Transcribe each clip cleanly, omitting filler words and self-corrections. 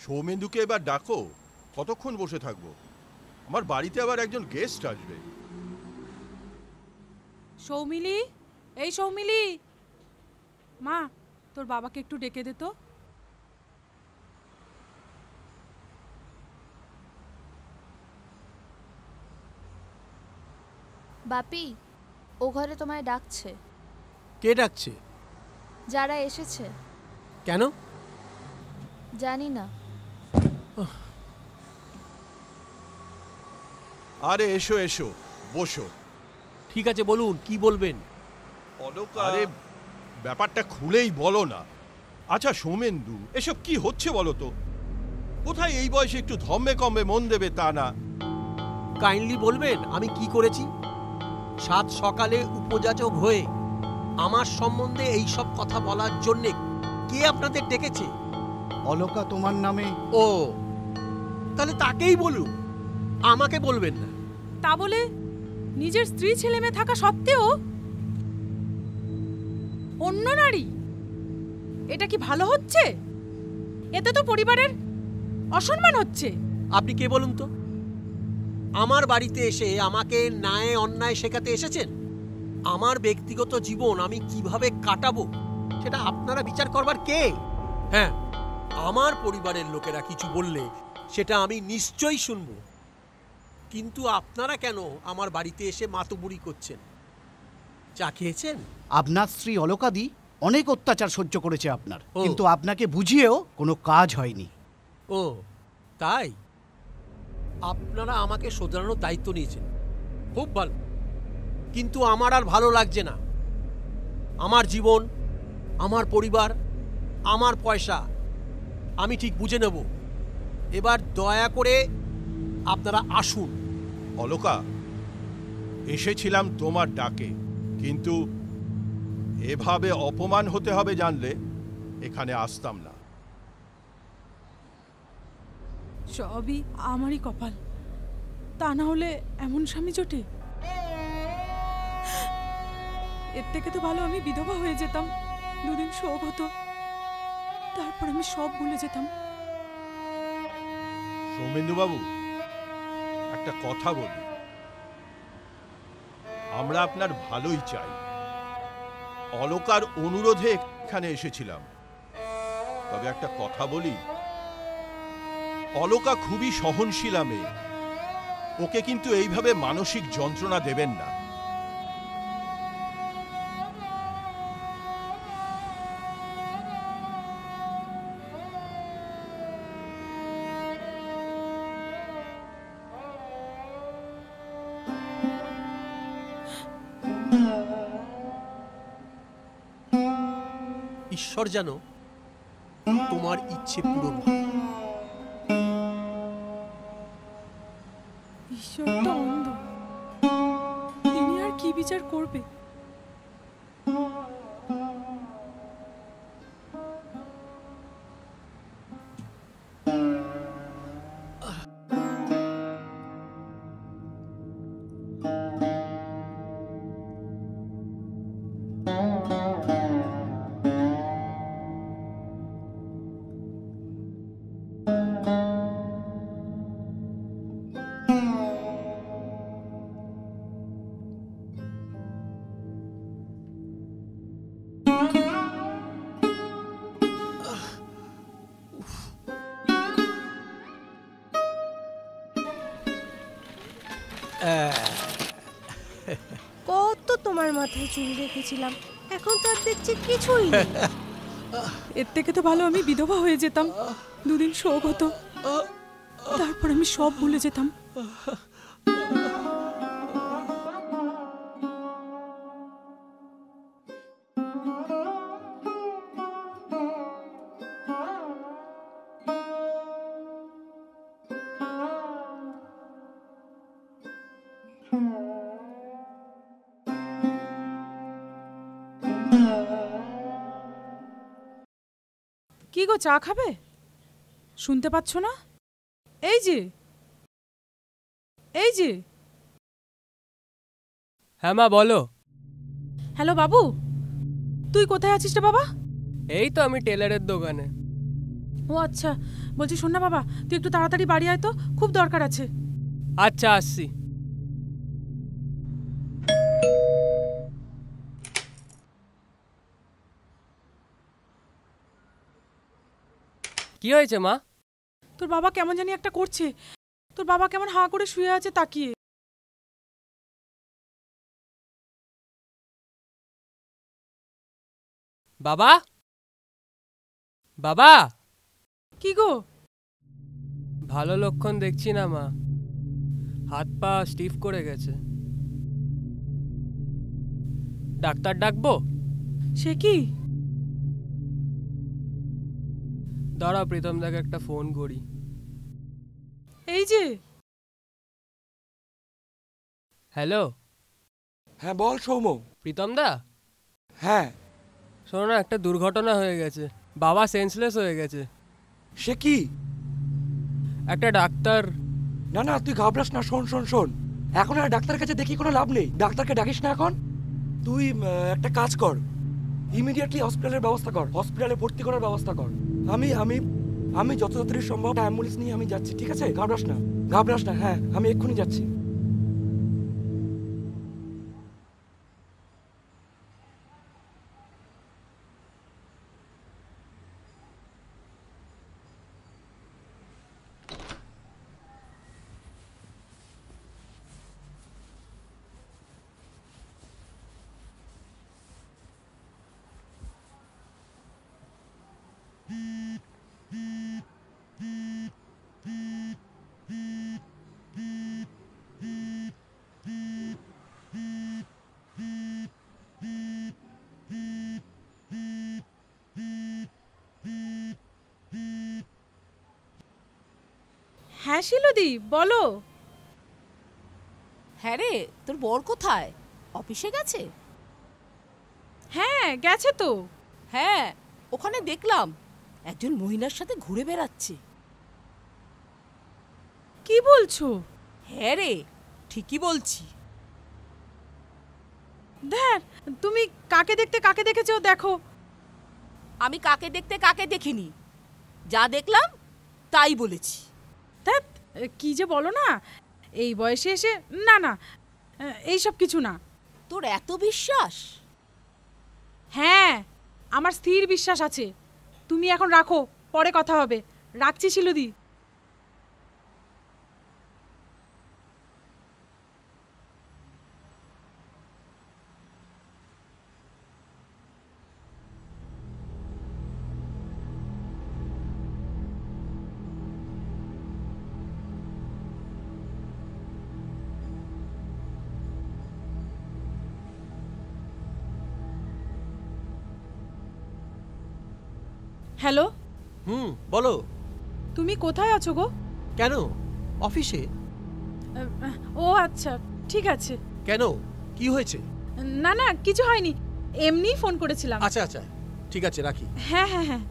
সৌমেন্দুকে এবার ডাকো। কতক্ষণ বসে থাকবো? আমার বাড়িতে আবার একজন গেস্ট আসবে। সৌমিলি, এই সৌমিলি, মা তোর বাবাকে একটু ডেকে দে তো। বাপি, ও ঘরে তোমায় ডাকছে। কে ডাকছে? যারা এসেছে। কেন? জানি না। আরে এসো এসো, বসো। ঠিক আছে, বলুন কি বলবেন। আরে ব্যাপারটা খুলেই বলো না। আচ্ছা সৌমেন্দু, এসব কি হচ্ছে বলো তো? কোথায় এই বয়সে একটু ধম্মে কম্মে মন দেবে তা না। কাইন্ডলি বলবেন আমি কি করেছি? সাত সকালে উপযাচক হয়ে আমার সম্বন্ধে এই সব কথা বলার জন্য কে আপনাদের ডেকেছে? অলকা তোমার নামে। ও, তাহলে তাকেই বলুন, আমাকে বলবেন না। তা বলে নিজের স্ত্রী ছেলে মেয়ে থাকা সত্ত্বেও অন্য নারী, এটা কি ভালো হচ্ছে? এতে তো পরিবারের অসম্মান হচ্ছে। আপনি কে বলুন তো? আমার বাড়িতে এসে আমাকে ন্যায় অন্যায় শেখাতে এসেছেন? আমার ব্যক্তিগত জীবন আমি কিভাবে কাটাবো সেটা আপনারা বিচার করবার কে? হ্যাঁ, আমার পরিবারের লোকেরা কিছু বললে সেটা আমি নিশ্চয়ই শুনবো, কিন্তু আপনারা কেন আমার বাড়িতে এসে মাতবুরি করছেন? চা খেয়েছেন? আপনার স্ত্রী অলকাদি অনেক অত্যাচার সহ্য করেছে আপনার, কিন্তু আপনাকে বুঝিয়েও কোনো কাজ হয়নি। ও তাই? আপনারা আমাকে শোধরানোর দায়িত্ব নিয়েছেন, খুব ভালো, কিন্তু আমার আর ভালো লাগছে না। আমার জীবন, আমার পরিবার, আমার পয়সা আমি ঠিক বুঝে নেব। এবার দয়া করে আপনারা আসুন। অলকা, এসেছিলাম তোমার ডাকে, কিন্তু এভাবে অপমান হতে হবে জানলে এখানে আসতাম না। সবই আমারই কপাল, তা না হলে এমন স্বামী জোটে। এর থেকে তো ভালো আমি বিধবা হয়ে যেতাম, দুদিন শোক হতো, তারপর আমি সব ভুলে যেতাম। সৌমেন্দু বাবু, একটা কথা বলি, আমরা আপনার ভালোই চাই। অলকার অনুরোধে এখানে এসেছিলাম, তবে একটা কথা বলি, অলকা খুবই সহনশীলা মেয়ে, ওকে কিন্তু এইভাবে মানসিক যন্ত্রণা দেবেন না। ঈশ্বর যেন তোমার ইচ্ছে পূরণ করে। ঈশ্বরটা অন্ধ, তিনি আর কি বিচার করবে? কত তোমার মাথায় চুল রেখেছিলাম, এখন তো আর দেখছি কিছুই নেই। এর থেকে তো ভালো আমি বিধবা হয়ে যেতাম, দুদিন শোক হতো, তারপর আমি সব ভুলে যেতাম। কি গো, চা খাবে? শুনতে পাচ্ছ না? এই যে, এই যে। হ্যাঁ মা, বলো। হ্যালো বাবু, তুই কোথায় আছিস রে বাবা? এই তো আমি টেলারের দোকানে। ও আচ্ছা, বলছি শোন না বাবা, তুই একটু তাড়াতাড়ি বাড়ি আয় তো, খুব দরকার আছে। আচ্ছা আসছি। কি হয়েছে মা? তোর বাবা কেমন জানি একটা করছে। তোর বাবা কেমন হাঁ করে শুয়ে আছে তাকিয়ে। বাবা, বাবা। কি গো? ভালো লক্ষণ দেখছি না মা, হাত পা স্টিফ করে গেছে। ডাক্তার ডাকবো? সে কি? দাঁড়া, প্রীতম দাকে একটা ফোন করি। এই যে। হ্যালো। হ্যাঁ বল সৌম। প্রীতম দা, হ্যাঁ শোনো না, একটা দুর্ঘটনা হয়ে গেছে, বাবা সেন্সলেস হয়ে গেছে। সে কি? একটা ডাক্তার। না না তুই ঘাবড়াস না, শোন শোন শোন, এখন আর ডাক্তারের কাছে দেখি কোনো লাভ নেই, ডাক্তারকে ডাকিস না এখন। তুই একটা কাজ কর, ইমিডিয়েটলি হসপিটালের ব্যবস্থা কর, হসপিটালে ভর্তি করার ব্যবস্থা কর। আমি আমি আমি যত তাড়াতাড়ি সম্ভব অ্যাম্বুলেন্স নিয়ে আমি যাচ্ছি, ঠিক আছে? ঘাবড়াস না, ঘাবড়াস না। হ্যাঁ আমি এক্ষুনি যাচ্ছি। হ্যাঁ শিলুদি, বলো। হ্যাঁ রে, তোর বর কোথায়? অফিসে গেছে? হ্যাঁ গেছে তো। হ্যাঁ, ওখানে দেখলাম একজন মহিলার সাথে ঘুরে বেড়াচ্ছে। কি বলছো? হ্যাঁ রে, ঠিকই বলছি। দেখ, তুমি কাকে দেখেছো দেখো। আমি কাকে দেখতে কাকে দেখিনি, যা দেখলাম তাই বলেছি। ধ্যাৎ, কি যে বলো না, এই বয়সে এসে। না না, এইসব কিছু না। তোর এত বিশ্বাস? হ্যাঁ, আমার স্থির বিশ্বাস আছে। তুমি এখন রাখো, পরে কথা হবে। রাখছি শিলুদি। হ্যালো, বলো। তুমি কোথায় আছো গো? কেন? অফিসে। ও আচ্ছা, ঠিক আছে। কেন, কি হয়েছে? না না, কিছু হয়নি, এমনিই ফোন করেছিলাম। আচ্ছা আচ্ছা, ঠিক আছে, রাখি। হ্যাঁ হ্যাঁ হ্যাঁ।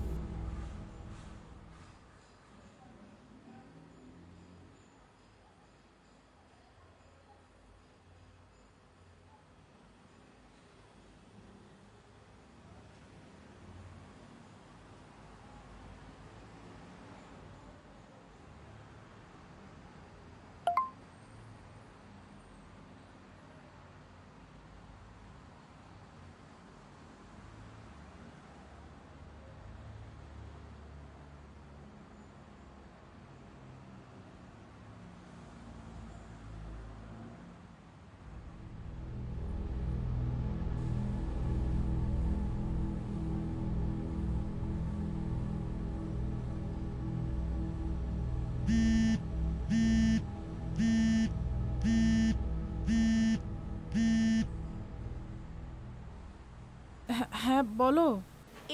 হ্যাঁ বলো।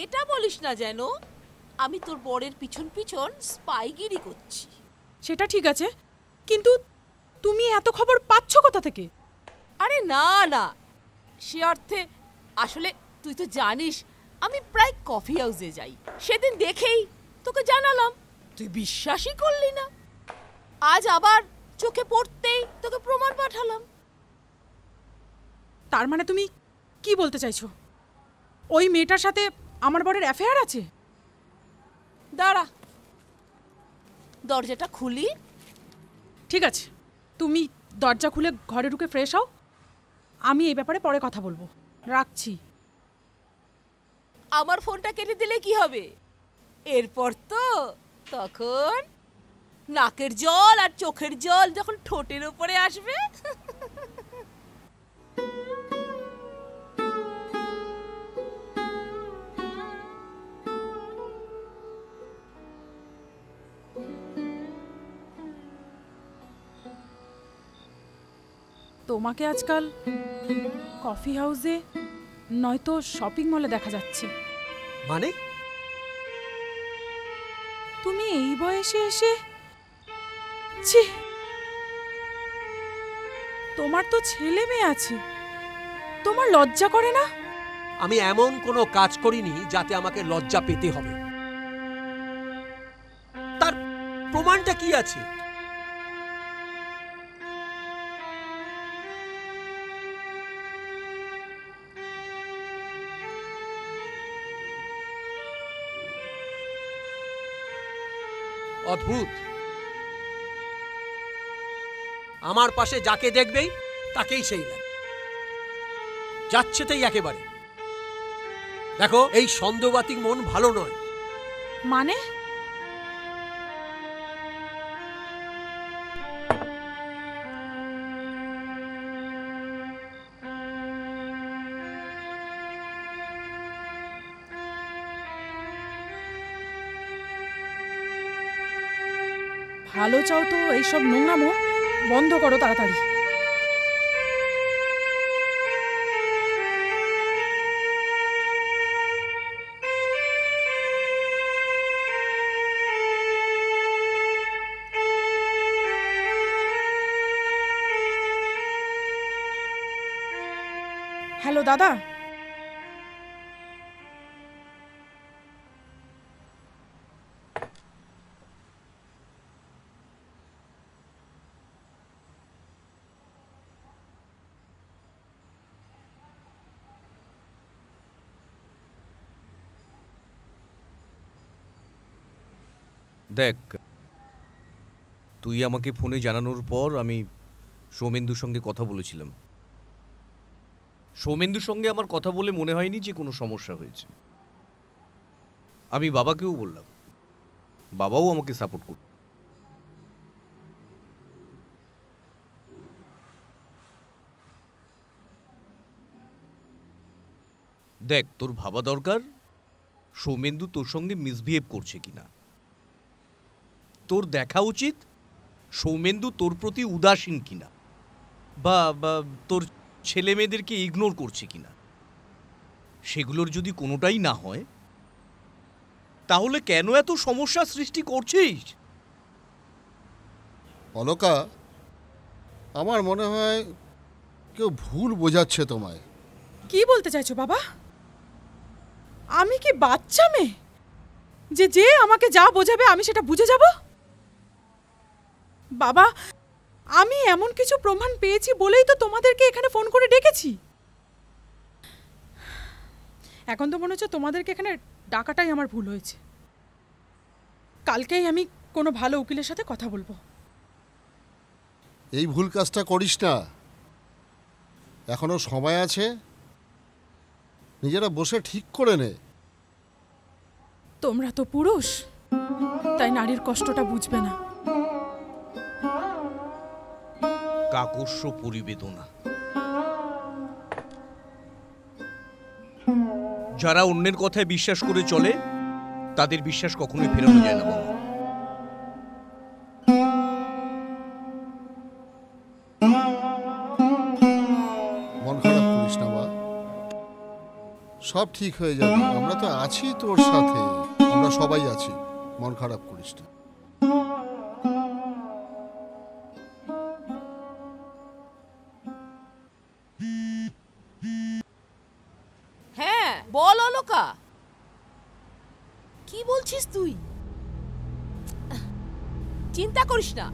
এটা বলিস না যেন আমি তোর বরের পিছন পিছন স্পাইগিরি করছি। সেটা ঠিক আছে, কিন্তু তুমি এত খবর পাচ্ছ কোথা থেকে? আরে না না, সে অর্থে আসলে তুই তো জানিস আমি প্রায় কফি হাউসে যাই, সেদিন দেখেই তোকে জানালাম, তুই বিশ্বাসই করলি না। আজ আবার চোখে পড়তেই তোকে প্রমাণ পাঠালাম। তার মানে তুমি কি বলতে চাইছো? ওই মেয়েটার সাথে আমার বরের অ্যাফেয়ার আছে? দাঁড়া, দরজাটা খুলি। ঠিক আছে, তুমি দরজা খুলে ঘরে ঢুকে ফ্রেশ হও, আমি এই ব্যাপারে পরে কথা বলবো। রাখছি। আমার ফোনটা কেটে দিলে কি হবে? এরপর তো তখন নাকের জল আর চোখের জল যখন ঠোঁটের উপরে আসবে। তোমাকে আজকাল কফি হাউসে নয়তো শপিং মলে দেখা যাচ্ছে। মানে? তুমি এই বয়সে এসে, ছি, তোমার তো ছেলে মেয়ে আছে, তোমার লজ্জা করে না? আমি এমন কোনো কাজ করিনি যাতে আমাকে লজ্জা পেতে হবে। তার প্রমাণটা কি আছে? অদ্ভুত। আমার পাশে যাকে দেখবেই তাকেই সেই লাগে, যাচ্ছেতেই একেবারে। দেখো, এই সন্দেহবাতিক মন ভালো নয়। মানে? ভালো চাও তো এইসব নোংরামো বন্ধ করো তাড়াতাড়ি। হ্যালো দাদা, দেখ, তুই আমাকে ফোনে জানানোর পর আমি সৌমেন্দুর সঙ্গে কথা বলেছিলাম। সৌমেন্দুর সঙ্গে আমার কথা বলে মনে হয়নি যে কোনো সমস্যা হয়েছে। আমি বাবাকেও বললাম, বাবাও আমাকে সাপোর্ট করল। দেখ, তোর ভাবা দরকার সৌমেন্দু তোর সঙ্গে মিসবিহেভ করছে কিনা। তোর দেখা উচিত সৌমেন্দু তোর প্রতি উদাসীন কিনা, বা তোর ছেলে মেয়েদেরকে ইগনোর করছে কিনা। সেগুলোর যদি কোনোটাই না হয়, তাহলে কেন এত সমস্যা সৃষ্টি করছিস? অলকা, আমার মনে হয় কেউ ভুল বোঝাচ্ছে তোমায়। কি বলতে চাইছো বাবা? আমি কি বাচ্চা মেয়ে যে যে আমাকে যা বোঝাবে আমি সেটা বুঝে যাব? বাবা, আমি এমন কিছু প্রমাণ পেয়েছি বলেই তো তোমাদেরকে এখানে ফোন করে ডেকেছি। এখন তো মনে হচ্ছে তোমাদেরকে এখানে ডাকাটাই আমার ভুল হয়েছে। কালকেই আমি কোনো ভালো উকিলের সাথে কথা বলবো। এই ভুল কাজটা করিস না, এখনো সময় আছে, নিজেরা বসে ঠিক করে নে। তোমরা তো পুরুষ, তাই নারীর কষ্টটা বুঝবে না। কাকস্য পরিবেদনা। যারা অন্যের কথায় বিশ্বাস করে চলে তাদের বিশ্বাস কখনোই ফেরানো যায় না বাবা। মন খারাপ করিস না বা, সব ঠিক হয়ে যাবে। আমরা তো আছি তোর সাথে, আমরা সবাই আছি, মন খারাপ করিস না। হ্যাঁ বল অলকা, কি বলছিস তুই? চিন্তা করিস না,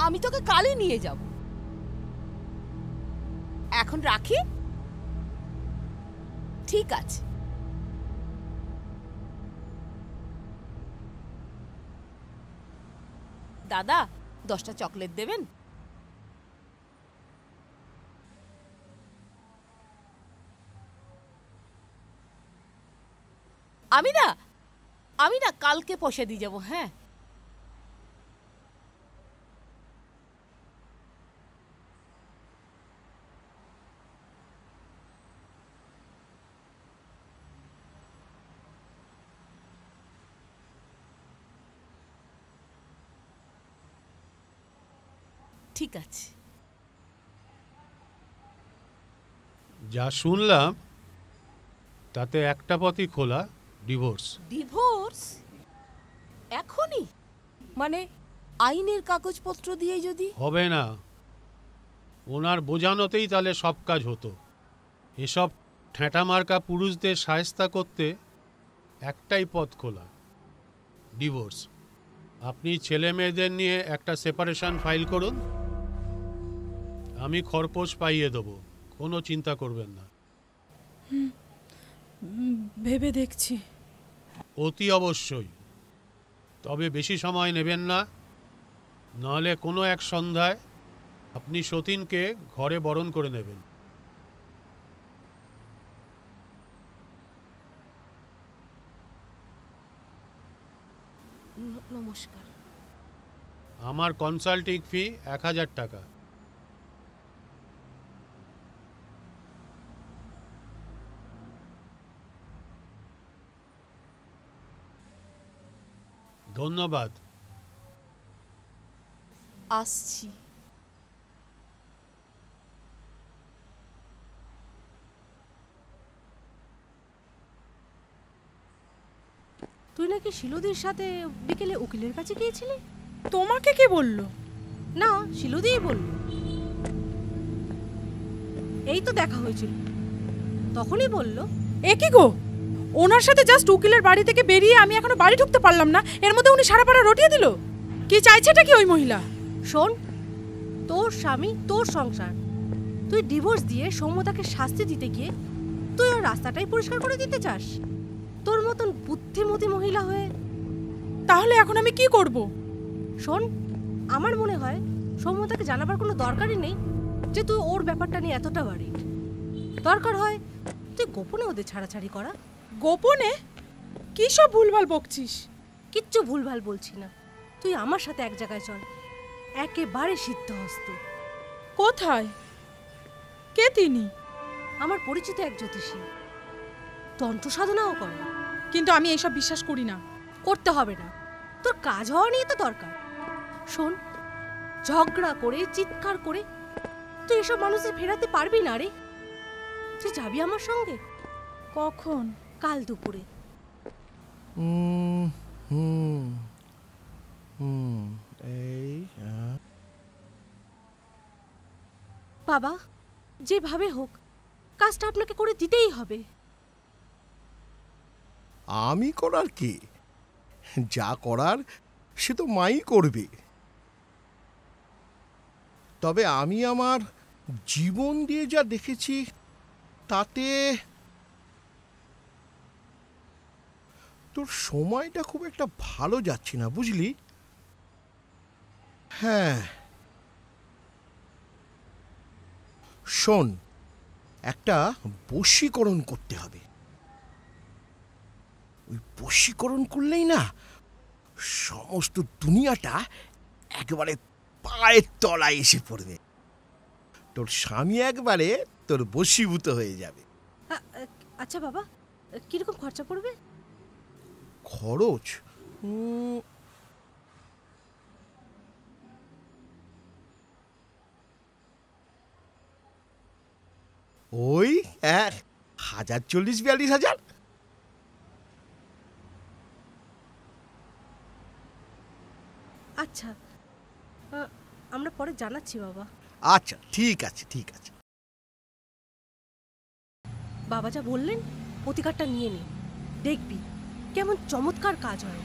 আমি তোকে কালই নিয়ে যাব। এখন রাখি? ঠিক আছে। দাদা 10টা চকলেট দেবেন? আমি না কালকে পয়সা দিয়ে যাবো। হ্যাঁ, ঠিক আছে। যা শুনলাম তাতে একটা পথই খোলা, ডিভোর্স। ডিভোর্স এখনই? মানে আইনের কাগজপত্র দিয়ে যদি? হবে না, ওনার বোঝানোতেই তাহলে সব কাজ হতো। এসব ঠেঁটা মার্কা পুরুষদের শায়েস্তা করতে একটাই পথ খোলা, ডিভোর্স। আপনি ছেলে মেয়েদের নিয়ে একটা সেপারেশন ফাইল করুন, আমি খরপোশ পাইয়ে দেবো, কোনো চিন্তা করবেন না। ভেবে দেখছি। অতি অবশ্যই, তবে বেশি সময় নেবেন না, নাহলে কোনো এক সন্ধ্যায় আপনি সতীনকে ঘরে বরণ করে নেবেন। নমস্কার। আমার কনসাল্টিং ফি 1000 টাকা। ধন্যবাদ। আসছি। তুই নাকি শিলুদির সাথে বিকেলে উকিলের কাছে গিয়েছিলি? তোমাকে কে বললো? না, শিলুদিই বলল। এই তো দেখা হয়েছিল, তখনই বলল। এ কি গো, ওনার সাথে জাস্ট উকিলের বাড়ি থেকে বেরিয়ে আমি এখনো বাড়ি ঢুকতে পারলাম না, এর মধ্যে উনি সারা পাড়া রটিয়ে দিল। কি চাইছেটা কি ওই মহিলা? শোন, তোর স্বামী, তোর সংসার, তুই ডিভোর্স দিয়ে সৌম্যতাকে শাস্তি দিতে গিয়ে তুই ওর রাস্তাটাই পরিষ্কার করে দিতে চাস? তোর মতন বুদ্ধিমতী মহিলা হয়ে। তাহলে এখন আমি কি করব? শোন, আমার মনে হয় সৌম্যতাকে জানাবার কোনো দরকারই নেই যে তুই ওর ব্যাপারটা নিয়ে এতটা বাড়ি। দরকার হয় তুই গোপনে ওদের ছাড়াছাড়ি করা। গোপনে? কি সব ভুলভাল বকছিস? কিচ্ছু ভুলভাল বলছি না, তুই আমার সাথে এক জায়গায় চল, একেবারে সিদ্ধহস্ত। কোথায়? কে তিনি? আমার পরিচিত এক জ্যোতিষী, তন্ত্র সাধনাও করে। কিন্তু আমি এইসব বিশ্বাস করি না। করতে হবে না, তোর কাজ হওয়া নিয়ে তো দরকার। শোন, ঝগড়া করে চিৎকার করে তুই এসব মানুষদের ফেরাতে পারবি না রে। তুই যাবি আমার সঙ্গে? কখন? কাল দুপুরে। বাবা, যেভাবে হোক কাজটা আপনাকে করে দিতেই হবে। আমি করার কি? যা করার সে তো মাই করবে। তবে আমি আমার জীবন দিয়ে যা দেখেছি তাতে তোর সময়টা খুব একটা ভালো যাচ্ছে না, বুঝলি? হ্যাঁ, শোন, একটা বশীকরণ করতে হবে। ওই বশীকরণ করলেই না সমস্ত দুনিয়াটা একেবারে পায়ের তলায় এসে পড়বে। তোর স্বামী একবারে তোর বশীভূত হয়ে যাবে। আচ্ছা বাবা, কিরকম খরচা পড়বে? খরচ? ওই 1,040-42,000। আচ্ছা, আমরা পরে জানাচ্ছি বাবা। আচ্ছা, ঠিক আছে, ঠিক আছে। বাবা যা বললেন প্রতিকারটা নিয়ে নে, দেখবি কেমন চমৎকার কাজ হয়।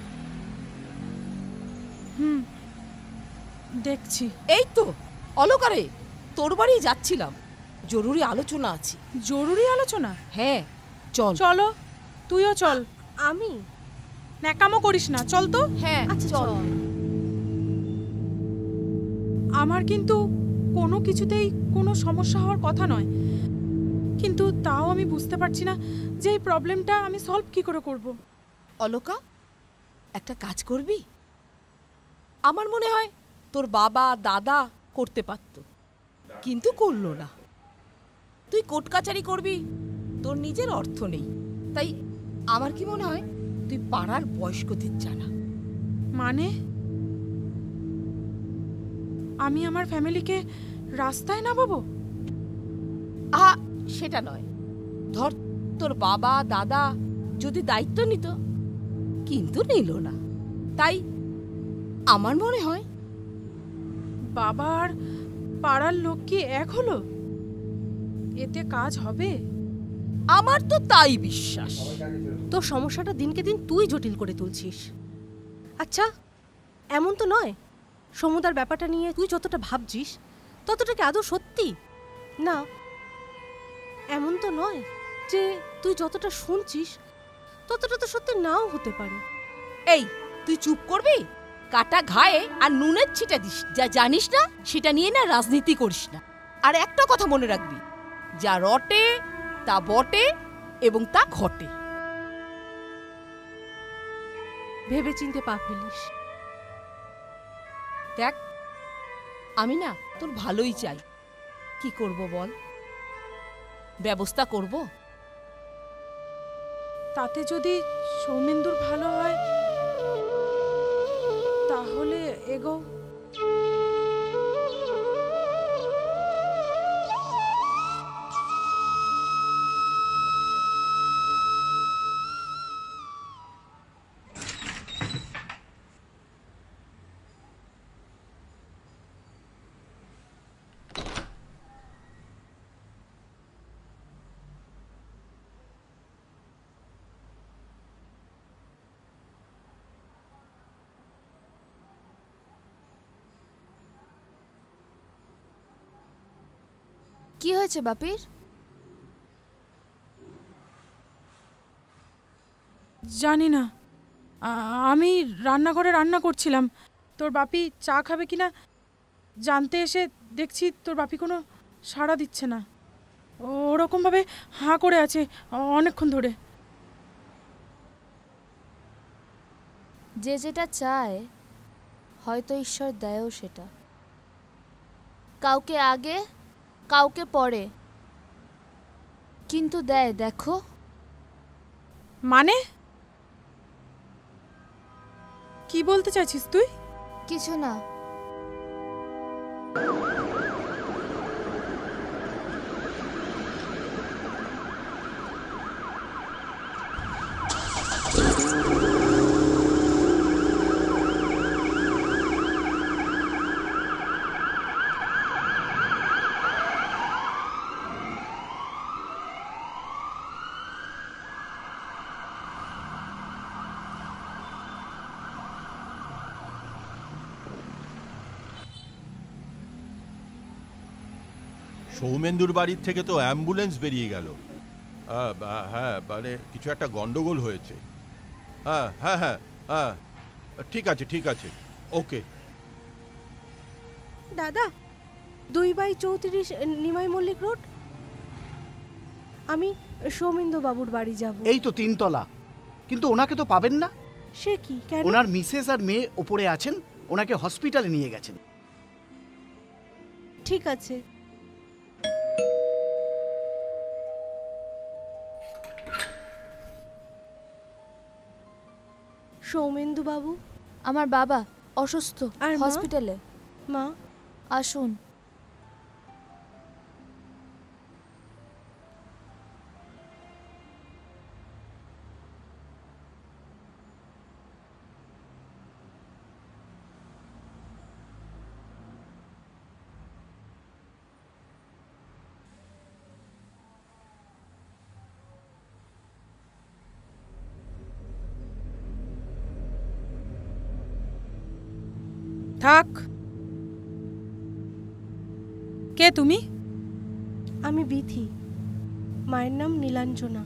দেখছি। এই তো অলকারে তোর বাড়ি যাচ্ছিলাম, জরুরি আলোচনা আছে। জরুরি আলোচনা? হ্যাঁ, চল। চলো, তুইও চল। আমি? ন্যাকামো করিস না, চল তো। হ্যাঁ, আচ্ছা চল। চল। আমার কিন্তু কোনো কিছুতেই কোনো সমস্যা হওয়ার কথা নয়, কিন্তু তাও আমি বুঝতে পারছি না যে এই প্রবলেমটা আমি সলভ কি করে করব। অলোকা, একটা কাজ করবি? আমার মনে হয় তোর বাবা দাদা করতে পারত, কিন্তু করলো না। তুই কোর্ট কাচারি করবি, তোর নিজের অর্থ নেই। তাই আমার কি মনে হয় তুই পাড়ার বয়স্কদের জানা। মানে আমি আমার ফ্যামিলিকে রাস্তায় নামাবো? সেটা নয়, ধর তোর বাবা দাদা যদি দায়িত্ব নিত, কিন্তু নিল না। তাই আমার মনে হয় বাবার পাড়ার লোক কি এক হলো? এতে কাজ হবে? আমার তো তাই বিশ্বাস। তোর সমস্যাটা দিনকে দিন তুই জটিল করে তুলছিস। আচ্ছা, এমন তো নয় সমুদার ব্যাপারটা নিয়ে তুই যতটা ভাবছিস ততটা কি আদৌ সত্যি? না, এমন তো নয় যে তুই যতটা শুনছিস ততটা তো সত্যি নাও হতে পারে। এই, তুই চুপ করবি? কাটা ঘায়ে আর নুনের ছিটা দিস। যা জানিস না সেটা নিয়ে না রাজনীতি করিস না। আর একটা কথা মনে রাখবি, যা রটে তা বটে এবং তা ঘটে। ভেবে চিনতে পা ফেলিস। দেখ, আমি না তোর ভালোই চাই। কি করব বল? ব্যবস্থা করব। তাতে যদি সৌমেন্দুর ভালো হয় তাহলে এগো। কি হয়েছে বাপির? জানি না, আমি রান্নাঘরে রান্না করছিলাম। তোর বাপি চা খাবে কিনা জানতে এসে দেখছি তোর বাপি কোনো সাড়া দিচ্ছে না। ওরকমভাবে হাঁ করে আছে অনেকক্ষণ ধরে। যে যেটা চায় হয়তো ঈশ্বর দেয়ও সেটা, কাউকে আগে কাউকে পরে, কিন্তু দেয় দেখো। মানে কি বলতে চাইছিস তুই? কিছু না। সৌমেন্দুর বাড়ির থেকে তো অ্যাম্বুলেন্স বেরিয়ে গেল। হ্যাঁ, মানে কিছু একটা গন্ডগোল হয়েছে। হ্যাঁ হ্যাঁ হ্যাঁ হ্যাঁ, ঠিক আছে ঠিক আছে, ওকে। দাদা, 2/34 নিমাই মল্লিক রোড। আমি সৌমেন্দু বাবুর বাড়ি যাব। এই তো 3 তলা, কিন্তু ওনাকে তো পাবেন না। সে কি, কেন? ওনার মিসেস আর মেয়ে ওপরে আছেন, ওনাকে হসপিটালে নিয়ে গেছেন। ঠিক আছে। সৌমেন্দু বাবু? আমার বাবা অসুস্থ, আর হসপিটালে। মা আসুন। থাক। কে তুমি? আমি বিথি, মায়ের নাম নীলাঞ্জনা।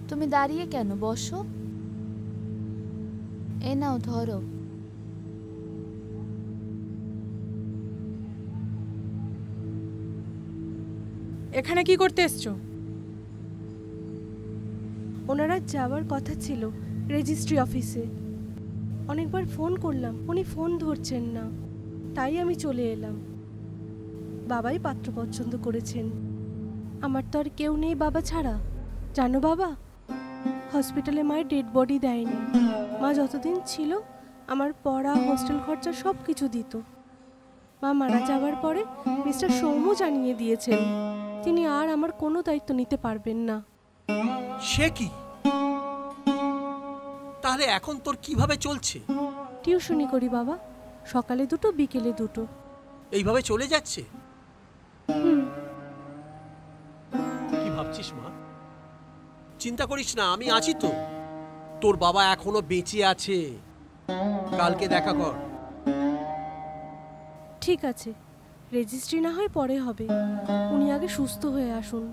তুমি দাঁড়িয়ে কেন? বসো। এ নাও ধরো। এখানে কি করতে এসছো? ওনারা যাওয়ার কথা ছিল রেজিস্ট্রি অফিসে। অনেকবার ফোন করলাম, উনি ফোন ধরছেন না, তাই আমি চলে এলাম। বাবাই পাত্র পছন্দ করেছেন। আমার তো আর কেউ নেই বাবা ছাড়া। জানো বাবা, হসপিটালে মায়ের ডেড বডি দেয়নি। মা যতদিন ছিল আমার পড়া, হোস্টেল খরচা সব কিছু দিত। মা মারা যাওয়ার পরে মিস্টার সৌম্য জানিয়ে দিয়েছেন তিনি আর আমার কোনো দায়িত্ব নিতে পারবেন না। সে কি? তাহলে এখন তোর কিভাবে চলছে? টিউশনি করি বাবা, সকালে দুটো বিকেলে দুটো। এইভাবে চলে যাচ্ছে? হুম। কি ভাবছিস মা? চিন্তা করিস না, আমি আছি তো। তোর বাবা এখনো বেঁচে আছে, কালকে দেখা কর। ঠিক আছে, রেজিস্ট্রি না হয় পরে হবে, উনি আগে সুস্থ হয়ে আসুন।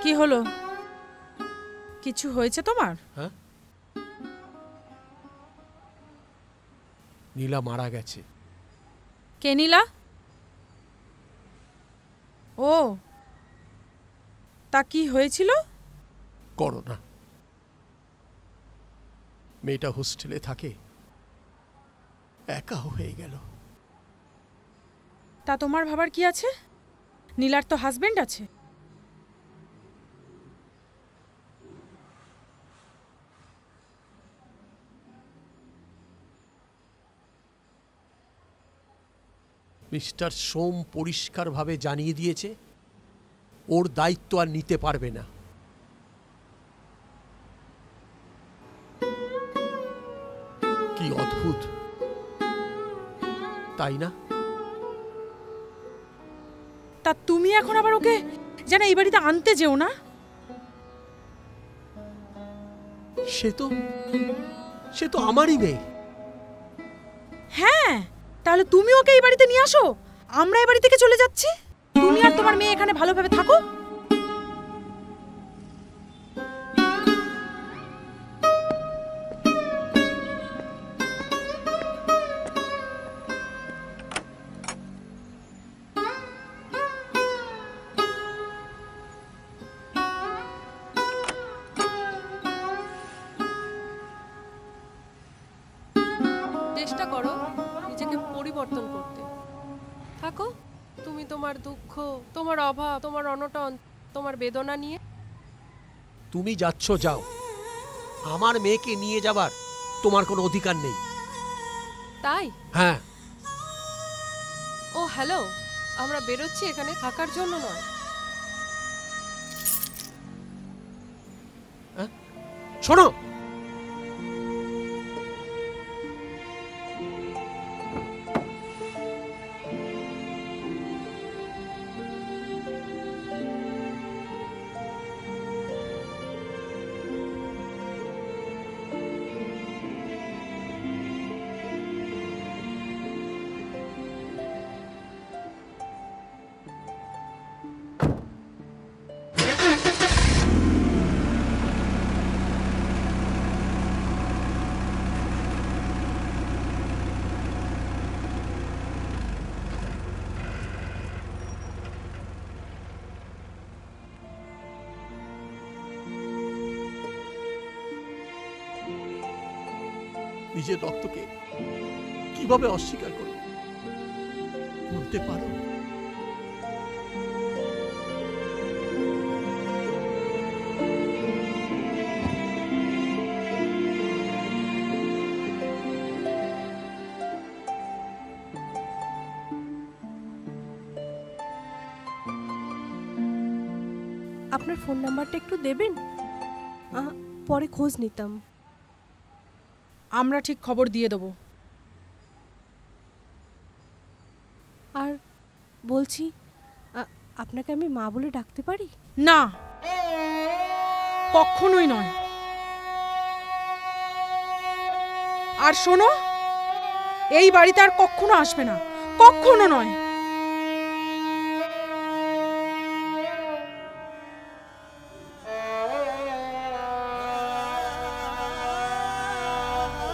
কি হলো? কিছু হয়েছে তোমার? হ্যাঁ, নীলা মারা গেছে। কে নীলা? ও, তা কি হয়েছিল? করোনা। মেয়েটা হোস্টেলে থাকে, একা হয়ে গেল। তা তোমার ভাবার কি আছে? নীলার তো হাজবেন্ড আছে। মিস্টার সোম পরিষ্কারভাবে জানিয়ে দিয়েছে ওর দায়িত্ব আর নিতে পারবে না। কি অদ্ভুত, তাই না? তা তুমি এখন আবার ওকে যেন এই বাড়িতে আনতে যেও না। সে তো আমারই মেয়ে। হ্যাঁ, তাহলে তুমি ওকে এই বাড়িতে নিয়ে আসো, আমরা এই বাড়ি থেকে চলে যাচ্ছি। তুমি আর তোমার মেয়ে এখানে ভালোভাবে থাকো। চেষ্টা করো নিজেকে পরিবর্তন করতে। থাকো তুমি তোমার দুঃখ, তোমার অভাব, তোমার অনটন, তোমার বেদনা নিয়ে। তুমি যাচ্ছ যাও, আমার মেয়েকে নিয়ে যাবার তোমার কোনো অধিকার নেই। তাই? হ্যাঁ। ও হ্যালো, আমরা বেরোচ্ছি এখানে থাকার জন্য নয়। শোনো, নিজের রক্তকে কিভাবে অস্বীকার করো বলতে পারো? আপনার ফোন নাম্বারটা একটু দেবেন, পরে খোঁজ নিতাম। আমরা ঠিক খবর দিয়ে দেব। আর বলছি, আপনাকে আমি মা বলে ডাকতে পারি? না, কখনোই নয়। আর শোনো, এই বাড়িতে আর কখনো আসবে না, কখনো নয়।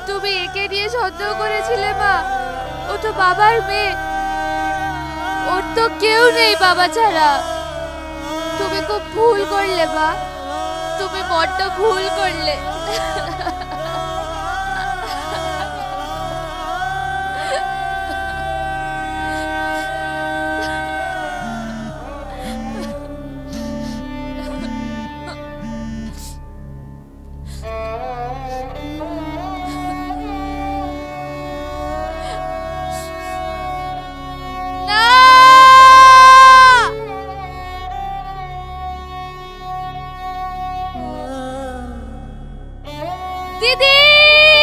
তুমি একে নিয়ে সন্দেহ করেছিলে মা? ও তো বাবার মেয়ে, ওর তো কেউ নেই বাবা ছাড়া। তুমি খুব ভুল করলে মা, তুমি বড্ড ভুল করলে। দিদি!